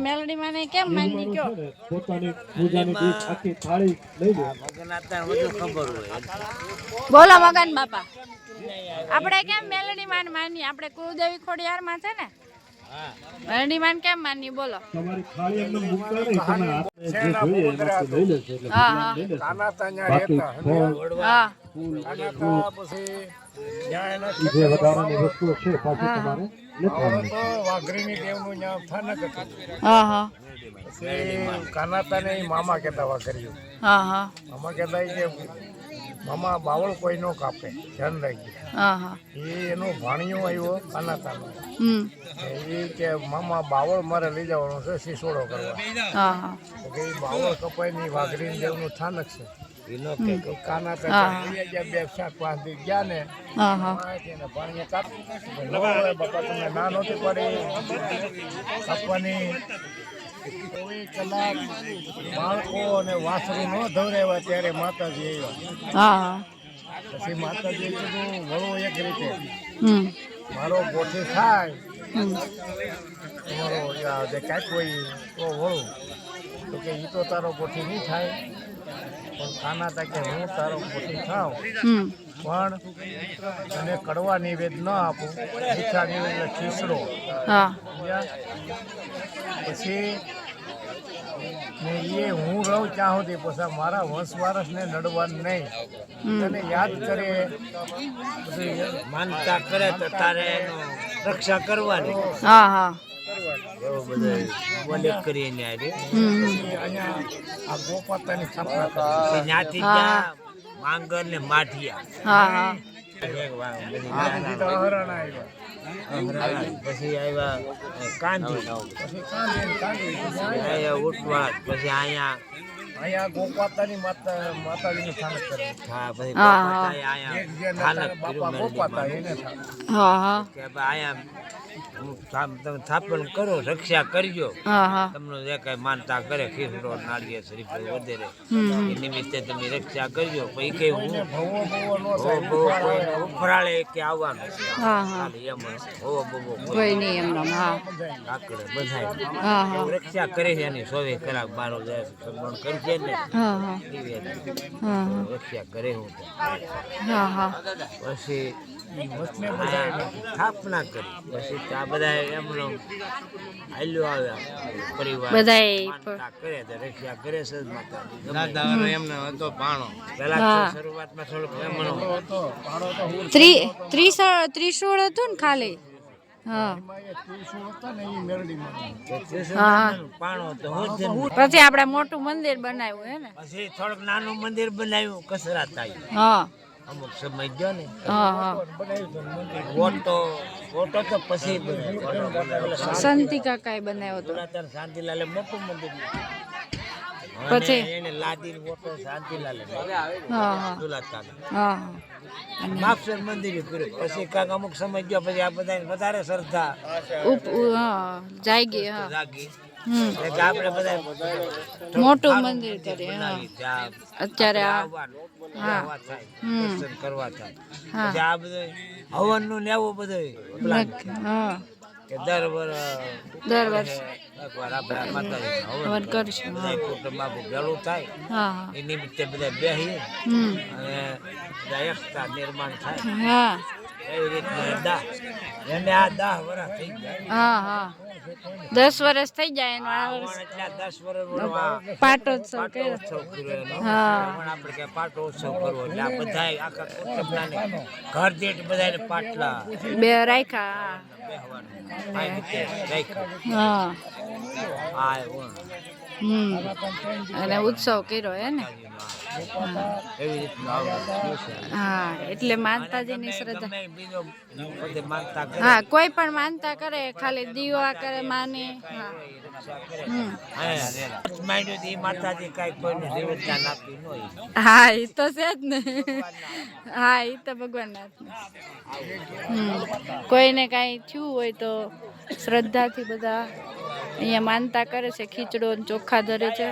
મેલડી માને કેમ માની ગયો પોતાની પૂજાની દીપ આખી થાળી લઈ લે મગન આતા બધું ખબર હોય બોલો મગન બાપા આપણે કેમ મેલડી માન માની આપણે કુળદેવી ખોડિયાર માં છે ને મેલડી માન કેમ માની બોલો તમારી થાળી એમને મૂકતા નહીં તમે આપણે જે જોઈએ એમાંથી લઈ લેજો એટલે હા કાના તાન્યા રહેતા હા કાના તા પછી ન્યા એના જે વધારાની વસ્તુઓ છે પાછી તમારે લેવાની તો વાઘરીની દેવનું ન્યા સ્થાનક હતું હા પછી કાના તાને ઈ મામા કહેતા વાઘરીઓ હા મામા કહેતા કે મામા બાવળ કોઈ નો કાપે ધ્યાન રાખજો હા એ એનો ભાણિયો આવ્યો કાના તાનો એ કે મામા બાવળ મારે લઈ જવાનો છે સિસોડો કરવા હા તો કે ઈ બાવળ કપાય ની વાઘરીની દેવનું સ્થાનક છે એનો કે કાના તા બે સાત પાંચ દી ગયા ને હા પાણી કાપી બાપા તમને ના નહોતી પડી કાપવાની કોઈ કલાક બાળકો અને વાસરું ન ધવરાવ્યા ત્યારે માતાજી આવ્યા હા પછી માતાજીએ કીધું વળો એક રીતે મારો ગોઠી થાય તમારો જે કાંઈક હોય તો વળું તો કે એ તો તારો ગોઠી નહીં થાય પણ ખાના તા કે હું તારો ગોઠી થાવ પણ અને કડવા નિવેદ ન આપું મીઠા નિવેદ ખીસડો પછી ને એ હું રહું ત્યાં સુધી પછી મારા વંશ વારસને નડવાનું નહીં તને યાદ કરે માનતા કરે તો તારે એનું રક્ષા કરવાની હા એવો બધો બોલે કરીને આજે અહીંયા આ ગોપાતાની સ્થાપના કરી ત્યાંથી ત્યાં માંગર ને માઠિયા હા હરાણા આવ્યા પછી આવ્યા કાંધી પછી કાંદી ઉઠવા પછી અહીંયા અહીંયા ગોપાતાની માતાજીનું સ્થાનક કરે હા પછી બાપાએ અહીંયા એક જે સ્થાનક બાપા કર્યું ગોપાતા મેલડીમાં. એને સ્થાનક હા કે ભાઈ અહીંયા તમે સ્થાપન કરો રક્ષા કરજો હા તમને જે કઈ માનતા કરે ખીસડો નાળિયેર શરીફ વગેરે એ નિમિત્તે તમે રક્ષા કરજો પછી કઈ હું ભવો ભવો નો બહુ કોઈને ઉફરાળે કે આવવાનું છે હા ખાલી એમ જ બહુ બહુ કોઈ નહીં એમનો હા કાકડે બધાય હા રક્ષા કરે છે એની 24 કલાક મારો જે સન્માન કરશે ને હા રક્ષા કરે હું હા પછી વચને બધા સ્થાપના કરી પછી આ બધા એમનો હાલ્યો આવ્યા પરિવાર બધાય માનતા કરે તો રક્ષા કરે છે માતા દાદાનો એમને હતો ભાણો પેલા હા. શરૂઆતમાં થોડુંક એમનો હતો પાડો તો હું ત્રિશૂળ હતું ને ખાલી હા એ ત્રિશુળ હતા ને એ મેરડીમાં પાણો તો હું જ જન્મ. પછી આપણે મોટું મંદિર બનાવ્યું હે ને પછી થોડુંક નાનું મંદિર બનાવ્યું કસરત આવી હા અમુક સમય ગયો ને હા ઓટો તો પછી બનાવ્યો. સંતી કાકાએ બનાવ્યો હતો પુરાતન શાંતિલાલે મોટું મંદિર પછી? અને એને લાદીને ઓટો શાંતિલાલે હા દુલાતા હા માપસર મંદિર કર્યું પછી કાંક અમુક સમય ગયો પછી આ બધા વધારે શ્રદ્ધા હા જાગી હા લાગી હમ આપણે બધા મોટું મંદિર કરીએ હા બનાવી ત્યાં અત્યારે આ આવવાનું, હા. આવવા થાય, હમ. દર્શન કરવા થાય હા. પછી આ બધું હવનનું ને એવું બધું પ્લાન હા કે દર વર્ષે એકવાર આપણે માતાજીનું હવન હવન કરીશું બધા કુટુંબ આખું ભેળું થાય હા એ નિમિત્તે બધા બેસીએ હમ અને બધા એકતા નિર્માણ થાય હા એવી રીતના એને આ 10 વર્ષ થઈ જાય હા 10 વર્ષ થઈ જાય એનો આ વર્ષ એટલે આ 10 વર્ષ પાટોત્સવ કર્યો પાટોત્સવ કર્યો એનો. હા. પણ આપણે કે પાટોત્સવ કરવો એટલે આ બધાય આખા કુટુંબના ઘર દીઠ બધાને પાટલા બે રાખ્યા બેહવાનું આ રીતે રાખ્યું. હા આ એવું. અને ઉત્સવ કર્યો હે ને એવી રીતના આવું થયું છે. હા એટલે માતાજીની શ્રદ્ધા ગમે બીજો બધે માનતા કરે, હા કોઈ પણ માનતા કરે ખાલી દીવા કરે માને હા હમ માંડ્યું તો ઈ માતાજી કાંઈ કોઈને જીવતદાન આપી ન હોય. હા એ તો છે જ ને હા એ તો ભગવાન કોઈને કાંઈ થયું હોય તો શ્રદ્ધાથી બધા અહીંયા માનતા કરે છે ખીચડો ને ચોખા ધરે છે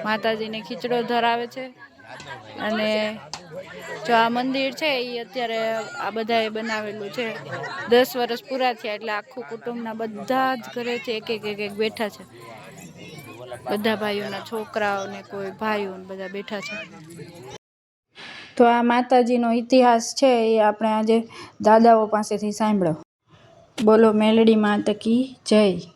માતાજીને ખીચડો ધરાવે છે અને જો આ મંદિર છે એ અત્યારે આ બધાએ બનાવેલું છે 10 વર્ષ પૂરા થયા એટલે આખું કુટુંબના બધા જ ઘરેથી એક એક બેઠા છે બધા ભાઈઓના છોકરાઓ ને કોઈ ભાઈઓ ને બધા બેઠા છે. તો આ માતાજીનો ઇતિહાસ છે એ આપણે આજે દાદાઓ પાસેથી સાંભળ્યો. બોલો મેલડી માત કી જય.